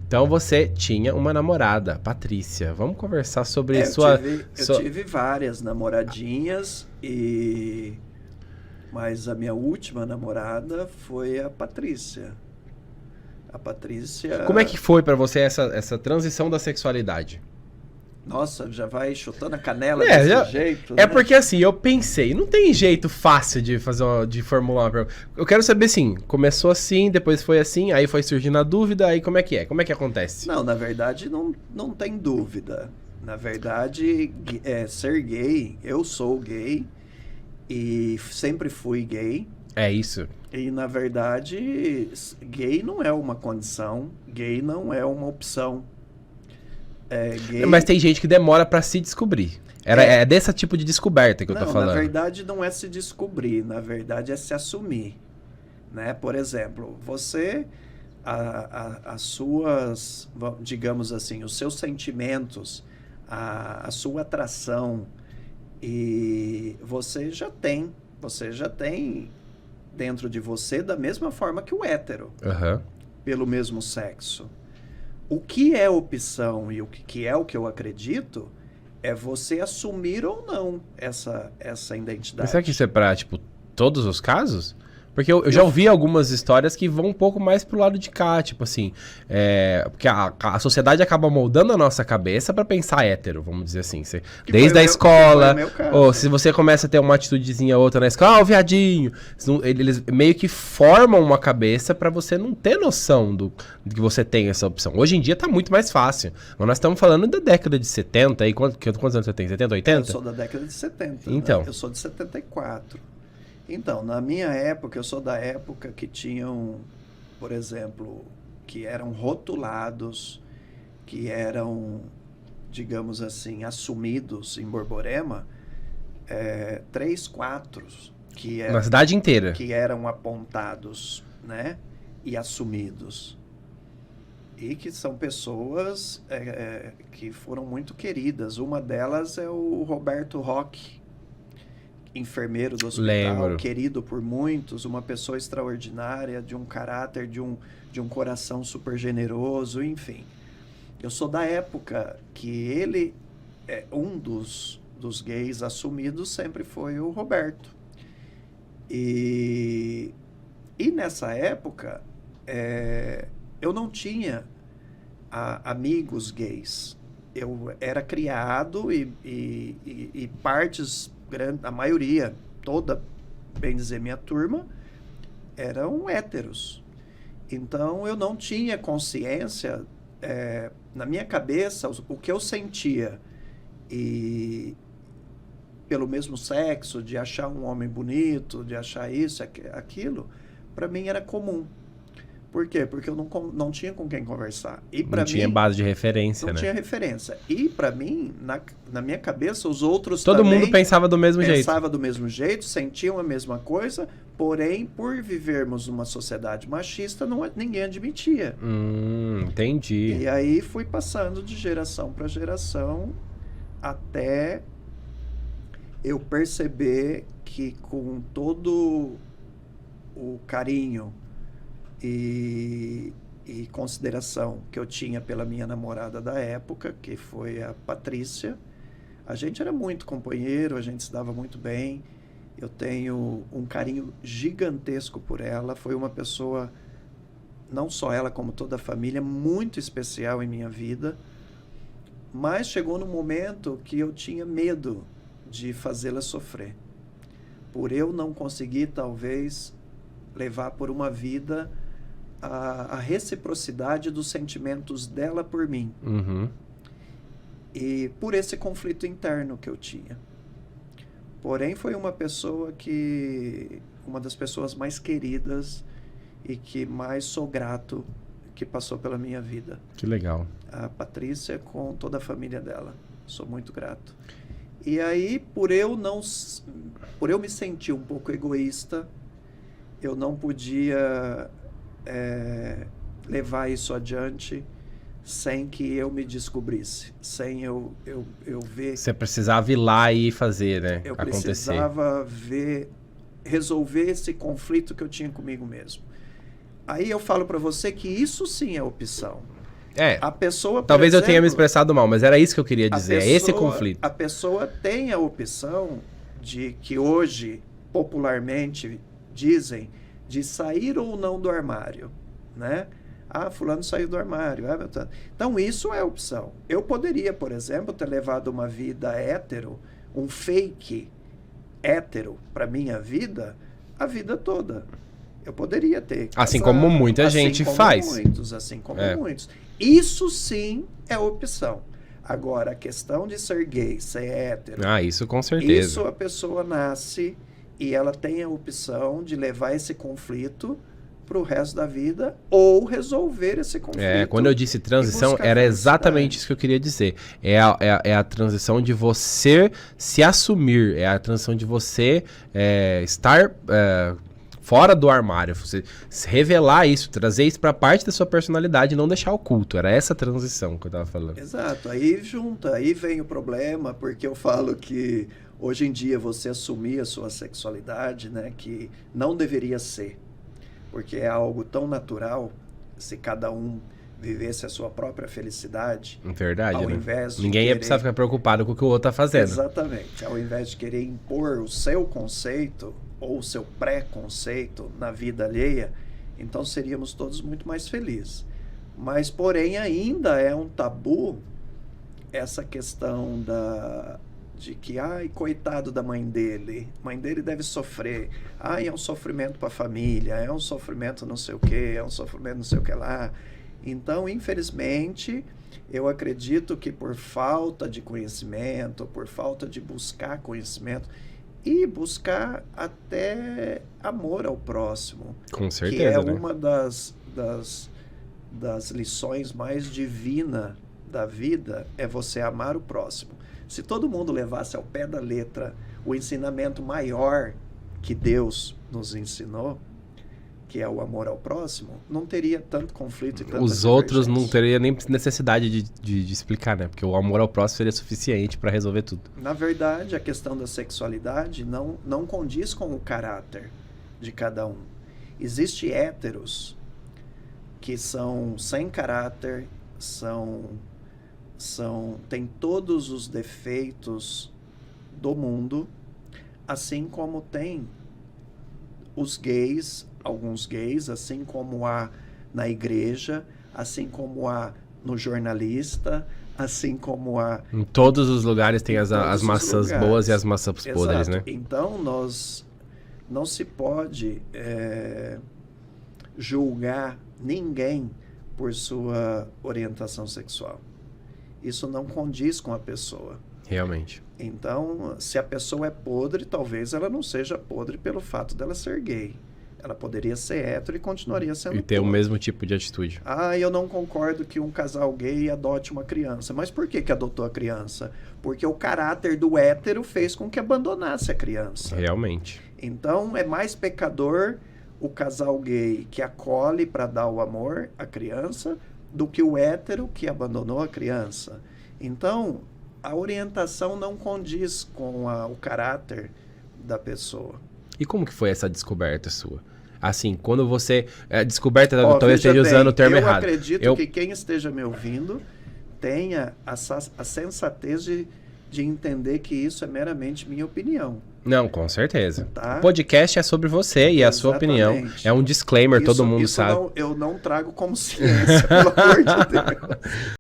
Então você tinha uma namorada, Patrícia. Vamos conversar sobre Eu tive várias namoradinhas mas a minha última namorada foi a Patrícia. A Como é Patrícia, que foi pra você essa transição da sexualidade? nossa, já vai chutando a canela É, desse jeito, é né? porque assim, eu pensei, não tem jeito fácil de de formular uma pergunta. Eu quero saber assim, começou assim, depois foi assim, aí foi surgindo a dúvida, aí como é que é? Como é que acontece? Não, na verdade não tem dúvida. Na verdade, ser gay, eu sou gay e sempre fui gay. É isso. E na verdade, gay não é uma condição, gay não é uma opção. Mas Gay. tem gente que demora pra se descobrir. É, É desse tipo de descoberta que eu tô não, na falando. verdade não é se descobrir, na verdade é se assumir, né? Por exemplo, você, as suas, digamos assim, os seus sentimentos, a sua atração, e você já tem dentro de você da mesma forma que o hétero, Aham. pelo mesmo sexo. O que é opção e o que é o que eu acredito é você assumir ou não essa Mas identidade. será que isso é pra, tipo, todos os casos? Porque eu já Eu, ouvi algumas histórias que vão um pouco mais pro lado de cá, tipo assim, porque a sociedade acaba moldando a nossa cabeça pra pensar hétero, vamos dizer assim. Desde a que foi o escola, meu ou caso. se você começa a ter uma atitudezinha outra na escola, o viadinho. Eles meio que formam uma cabeça pra você não ter noção de que você tem essa opção. Hoje em dia tá muito mais fácil. Mas nós estamos falando da década de 70, aí quantos anos você tem? 70, Eu 80? sou da década de 70, Então. né? Eu sou de 74. Então, na minha época, eu sou da época que tinham, por exemplo, que eram rotulados, que eram, digamos assim, assumidos em Borborema, 3, 4 Na cidade inteira. que eram apontados, né, e assumidos. E que são pessoas que foram muito queridas. Uma delas é o Roberto Roque, enfermeiro do hospital, Lembro. querido por muitos, uma pessoa extraordinária, de um caráter, de um coração super generoso, enfim. Eu sou da época que ele, um dos gays assumidos sempre foi o Roberto. E nessa época, eu não tinha amigos gays. Eu era criado e partes, a maioria, toda, bem dizer, minha turma, eram héteros. Então eu não tinha consciência, na minha cabeça, o que eu sentia e pelo mesmo sexo, de achar um homem bonito, de achar isso, aquilo, para mim era comum. Por quê? Porque eu não tinha com quem conversar. E Não tinha base de referência, não né? tinha referência. E para mim, na minha cabeça, os outros Todo também mundo pensava do mesmo jeito. pensavam do mesmo jeito, sentiam a mesma coisa, porém, por vivermos numa sociedade machista, ninguém admitia. Entendi. E aí fui passando de geração para geração até eu perceber que com todo o carinho e consideração que eu tinha pela minha namorada da época, que foi a Patrícia, a gente era muito companheiro, a gente se dava muito bem. Eu tenho um carinho gigantesco por ela. Foi uma pessoa, não só ela, como toda a família, muito especial em minha vida. Mas chegou num momento que eu tinha medo de fazê-la sofrer. Por eu não conseguir, talvez, levar por uma vida a reciprocidade dos sentimentos dela por mim. Uhum. E por esse conflito interno que eu tinha. Porém, foi uma das pessoas mais queridas e que mais sou grato que passou pela minha vida. Que legal. A Patrícia com toda a família dela. Sou muito grato. E aí, por eu me sentir um pouco egoísta, eu não podia levar isso adiante sem que eu me descobrisse, sem eu ver. Você precisava ir lá e fazer, né? Eu acontecer. precisava resolver esse conflito que eu tinha comigo mesmo. Aí eu falo para você que isso sim é opção. A pessoa, por talvez eu tenha me exemplo, expressado mal, mas era isso que eu queria dizer. É esse conflito. A pessoa tem a opção de que hoje, popularmente, dizem de sair ou não do armário, né? Ah, fulano saiu do armário. Então, isso é opção. Eu poderia, por exemplo, ter levado uma vida hétero, um fake hétero para minha vida, a vida toda. Eu poderia ter. Assim como muita gente faz. Assim como muitos. Isso sim é opção. Agora, a questão de ser gay, ser hétero... isso com certeza. Isso a pessoa nasce e ela tem a opção de levar esse conflito para o resto da vida ou resolver esse conflito. Quando eu disse transição, era exatamente isso que eu queria dizer. É a transição de você se assumir, é a transição de você estar fora do armário, você revelar isso, trazer isso para parte da sua personalidade e não deixar oculto. Era essa transição que eu estava falando. Exato. Aí vem o problema, porque eu falo que hoje em dia você assumir a sua sexualidade, né, que não deveria ser. Porque é algo tão natural, se cada um vivesse a sua própria felicidade. Verdade, ao invés de ninguém ia precisar ficar preocupado com o que o outro está fazendo. Exatamente. Ao invés de querer impor o seu conceito ou o seu pré-conceito na vida alheia, então seríamos todos muito mais felizes. Mas, porém, ainda é um tabu essa questão de que, coitado da mãe dele deve sofrer, é um sofrimento para a família, é um sofrimento não sei o que, é um sofrimento não sei o que lá. Então, infelizmente, eu acredito que por falta de conhecimento, por falta de buscar conhecimento e buscar até amor ao próximo, com certeza, que é né? uma das lições mais divinas da vida, é você amar o próximo. Se todo mundo levasse ao pé da letra o ensinamento maior que Deus nos ensinou, que é o amor ao próximo, não teria tanto conflito e tanta Os outros não teriam nem necessidade de explicar, né? Porque o amor ao próximo seria suficiente para resolver tudo. Na verdade, a questão da sexualidade não condiz com o caráter de cada um. Existem héteros que são sem caráter, tem todos os defeitos do mundo, assim como tem os gays, alguns gays, assim como há na igreja, assim como há no jornalista, assim como há... Em todos os lugares tem as maçãs boas e as maçãs podres, né? Então, não se pode julgar ninguém por sua orientação sexual. Isso não condiz com a pessoa. Realmente. Então, se a pessoa é podre, talvez ela não seja podre pelo fato dela ser gay. Ela poderia ser hétero e continuaria sendo E ter podre. o mesmo tipo de atitude. Eu não concordo que um casal gay adote uma criança. Mas por que adotou a criança? Porque o caráter do hétero fez com que abandonasse a criança. Realmente. Então, é mais pecador o casal gay que acolhe para dar o amor à criança do que o hétero que abandonou a criança. Então, a orientação não condiz com o caráter da pessoa. E como que foi essa descoberta sua? Assim, quando você... descoberta, talvez esteja usando o termo errado. Eu acredito que quem esteja me ouvindo tenha a sensatez de entender que isso é meramente minha opinião. Não, com certeza. Tá? O podcast é sobre você e a sua opinião. É um disclaimer, todo mundo sabe. Eu não trago como ciência, pelo amor de Deus.